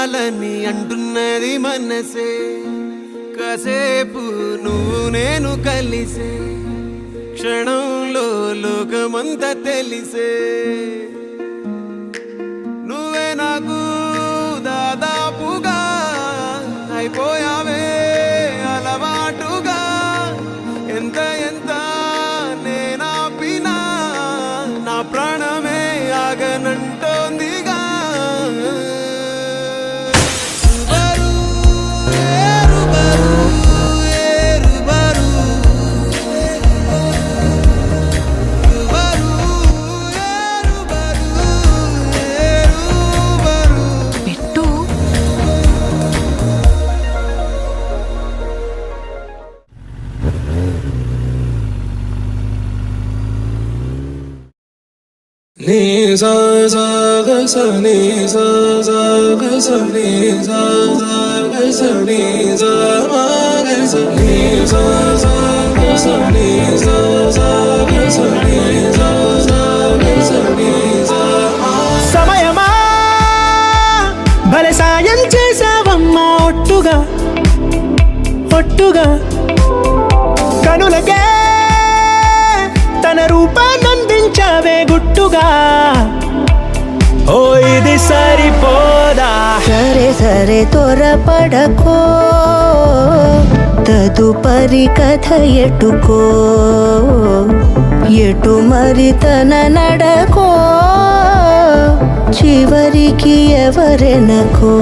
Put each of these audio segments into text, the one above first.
ఉండాలని అంటున్నది మనసే. కాసేపు నువ్వు నేను కలిసే క్షణంలో లోకమంతా తెలిసే. నువ్వే నాకు దాదాపుగా అయిపోయావే అలవాటుగా. ఎంత ఎంత నేనాపినా నా ప్రాణమే ఆగనంటోందిగా. Ni sa sa ga sa ni sa sa ga sa ni sa sa ga sa ni sa ma ga sa ni sa sa ga sa ni sa sa ga sa ni sa sa ga sa ni sa ma. సమయమా భలే సాయం చేసావమ్మా ఒట్టుగా ఒట్టుగా కనులకే తన రూపాన్నందించావే గుట్టుగా. ఓ ఇది సరిపోదా? సరే సరే త్వరపడకో, తదుపరి కథ ఎటుకో, ఎటు మరి తన నడకో, చివరికి ఎవరెనకో.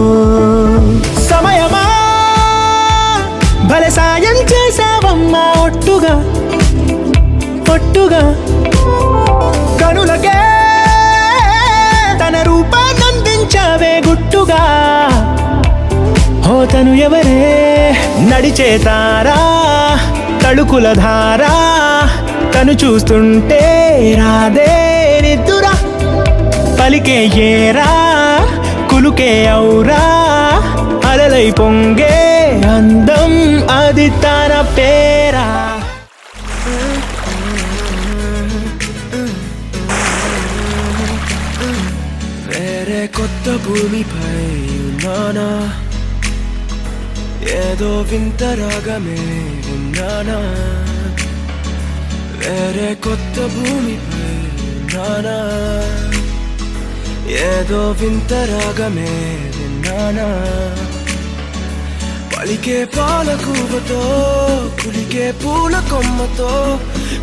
సమయమా భలే సాయం చేసావమ్మా ఒట్టుగా ఒట్టుగా కనులకే తన రూపాన్నందించావే గుట్టుగా. ఓ తను ఎవరే? నడిచే తారా తడుకుల ధారా, తను చూస్తుంటే రాదే నిద్దురా. పలికే ఏరా కులుకే ఔరా, అలలై పొంగే అందం అది తన పేరా. వేరే కొత్త భూమిపై ఉన్నానా, ఏదో వింత రాగమే ఉన్నానా. వేరే కొత్త భూమిపై ఉన్నానా, ఏదో వింత రాగమే విన్నానా. పలికే పాలకూవతో కులికే పూల కొమ్మతో,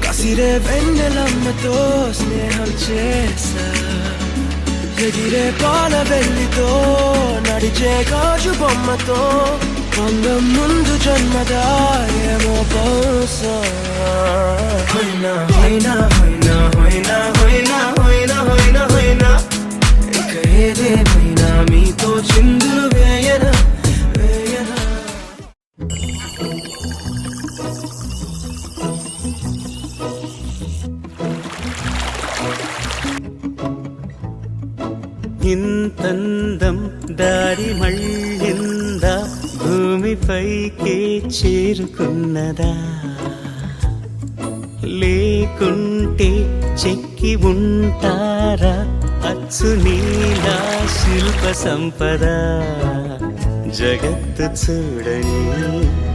కసిరే వెన్నెలమ్మతో స్నేహం చేసా. ఎగిరే పాల వెల్లితో నడిచే గాజు బొమ్మతో, అందం ముందు జన్మదా ఏమో బహుశా. హోయినా హోయినా హోయినా హోయినా హోయినా హోయినా హోయినా హోయినా, ఇక ఏదేమైనా మీతో చిందులు వేయనా వేయనా. ఇంతందం దారి మళ్ళిందా, భూమిపైకే చేరుకున్నదా. లేకుంటే చెక్కి ఉంటారా అచ్చు నీలా శిల్ప సంపద. జగత్తు చూడని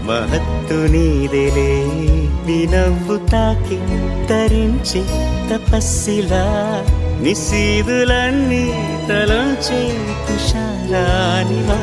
మహత్తు నీదేలే, నీ నవ్వు తాకి తరించి తపస్సిలా, నిశీదులన్నీ తలంచే తుషారానివా.